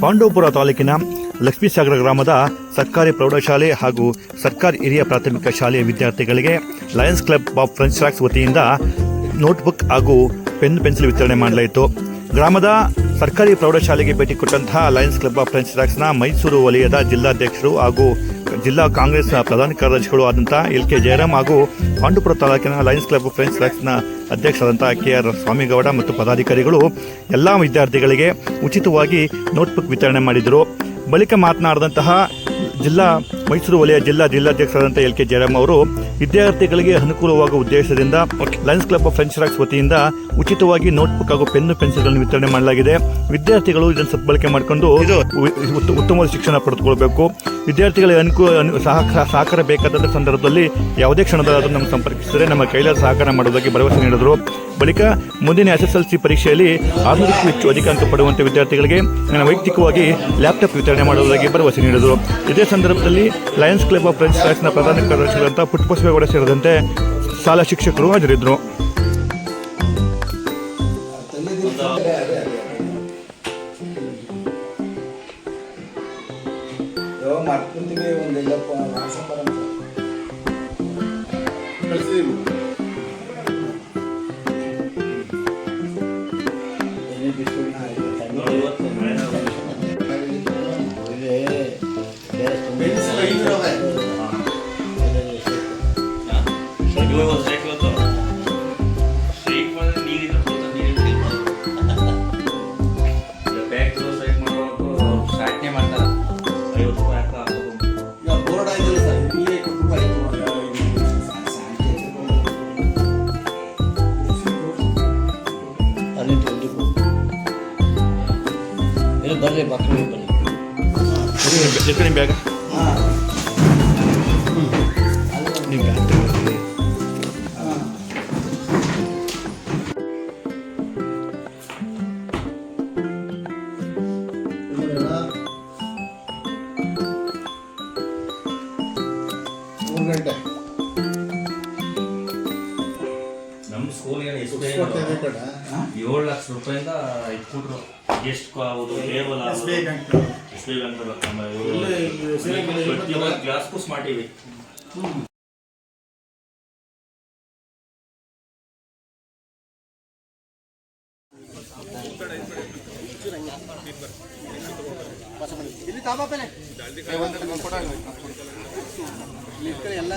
ಪಾಂಡವಪುರ ತಾಲೂಕಿನ ಲಕ್ಷ್ಮೀಸಾಗರ ಗ್ರಾಮದ ಸರ್ಕಾರಿ ಪ್ರೌಢಶಾಲೆ ಹಾಗೂ ಸರ್ಕಾರಿ ಹಿರಿಯ ಪ್ರಾಥಮಿಕ ಶಾಲೆಯ ವಿದ್ಯಾರ್ಥಿಗಳಿಗೆ Lions Club of French tax ವತಿಯಿಂದ ನೋಟ್ಬುಕ್ ಹಾಗೂ ಪೆನ್ ಪೆನ್ಸಿಲ್ ವಿತರಣೆ ಮಾಡಲಾಯಿತು. ಗ್ರಾಮದ ಸರ್ಕಾರಿ ಪ್ರೌಢಶಾಲೆಗೆ ಭೇಟಿ ಕೊಟ್ಟಂತಹ ಲಯನ್ಸ್ ಕ್ಲಬ್ ಆಫ್ ಫ್ರೆಂಚ್ ಟ್ರ್ಯಾಕ್ಸ್ನ ಮೈಸೂರು ವಲಯದ ಜಿಲ್ಲಾಧ್ಯಕ್ಷರು ಹಾಗೂ ಜಿಲ್ಲಾ ಕಾಂಗ್ರೆಸ್ ಪ್ರಧಾನ ಕಾರ್ಯದರ್ಶಿಗಳು ಆದಂತಹ LK ಜಯರಾಮ್ ಹಾಗೂ ಪಾಂಡವಪುರ ತಾಲೂಕಿನ ಲಯನ್ಸ್ ಕ್ಲಬ್ ಆಫ್ ಫ್ರೆಂಚ್ ಟ್ರ್ಯಾಕ್ಸ್ನ ಅಧ್ಯಕ್ಷರಾದಂತಹ KR ಸ್ವಾಮಿಗೌಡ ಮತ್ತು ಪದಾಧಿಕಾರಿಗಳು ಎಲ್ಲ ವಿದ್ಯಾರ್ಥಿಗಳಿಗೆ ಉಚಿತವಾಗಿ ನೋಟ್ಬುಕ್ ವಿತರಣೆ ಮಾಡಿದರು. ಬಳಿಕ ಮಾತನಾಡಿದಂತಹ ಮೈಸೂರು ವಲಯ ಜಿಲ್ಲಾಧ್ಯಕ್ಷರಾದಂಥ LK ಜಯರಾಮ್ ಅವರು ವಿದ್ಯಾರ್ಥಿಗಳಿಗೆ ಅನುಕೂಲವಾಗುವ ಉದ್ದೇಶದಿಂದ Lions Club of French tax ವತಿಯಿಂದ ಉಚಿತವಾಗಿ ನೋಟ್ಬುಕ್ ಹಾಗೂ ಪೆನ್ನು ಪೆನ್ಸಿಲ್ಗಳನ್ನು ವಿತರಣೆ ಮಾಡಲಾಗಿದೆ. ವಿದ್ಯಾರ್ಥಿಗಳು ಇದನ್ನು ಸದ್ಬಳಕೆ ಮಾಡಿಕೊಂಡು ಉತ್ತಮವಾದ ಶಿಕ್ಷಣ ಪಡೆದುಕೊಳ್ಬೇಕು. ವಿದ್ಯಾರ್ಥಿಗಳಿಗೆ ಸಹಕಾರ ಬೇಕಾದ ಸಂದರ್ಭದಲ್ಲಿ ಯಾವುದೇ ಕ್ಷಣದಲ್ಲಾದರೂ ನಮ್ಮ ಸಂಪರ್ಕಿಸಿದರೆ ನಮ್ಮ ಕೈಲಾದ ಸಹಕಾರ ಮಾಡುವುದಾಗಿ ಭರವಸೆ ನೀಡಿದರು. ಬಳಿಕ ಮುಂದಿನ SSLC ಪರೀಕ್ಷೆಯಲ್ಲಿ 600ಕ್ಕೂ ಹೆಚ್ಚು ಅಧಿಕ ಅಂಕ ಪಡೆಯುವಂಥ ವಿದ್ಯಾರ್ಥಿಗಳಿಗೆ ವೈಯಕ್ತಿಕವಾಗಿ ಲ್ಯಾಪ್ಟಾಪ್ ವಿತರಣೆ ಮಾಡುವುದಾಗಿ ಭರವಸೆ ನೀಡಿದರು. ಇದೇ ಸಂದರ್ಭದಲ್ಲಿ ಲಯನ್ಸ್ ಕ್ಲಬ್ ಆಫ್ ಫ್ರೆಂಚ್ ಟ್ರ್ಯಾಕ್ಸ್ನ ಪ್ರಧಾನ ಕಾರ್ಯದರ್ಶಿಗಳಂತ ಪುಟ್ಟಬಸವೇಗೌಡ ಸೇರಿದಂತೆ ಶಾಲಾ ಶಿಕ್ಷಕರು ಹಾಜರಿದ್ದರು. ಬರ್ರಿ ಮಕ್ಕಳು ಬರ್ರಿ ಬ್ಯಾಗ ನಮ್ಮ ಸ್ಕೂಲ್ ಏನು ಎಷ್ಟು 7 ಲಕ್ಷ ರೂಪಾಯಿಂದ ಇಟ್ಬಿಟ್ರು. ಎಷ್ಟು ಆಗೋದು ಟೇಬಲ್ ಆಗೋದು SBI ಬ್ಯಾಂಕ್ ಕ್ಲಾಸ್ಗೂ ಸ್ಮಾರ್ಟ್ ಟಿವಿ. ಎಲ್ಲ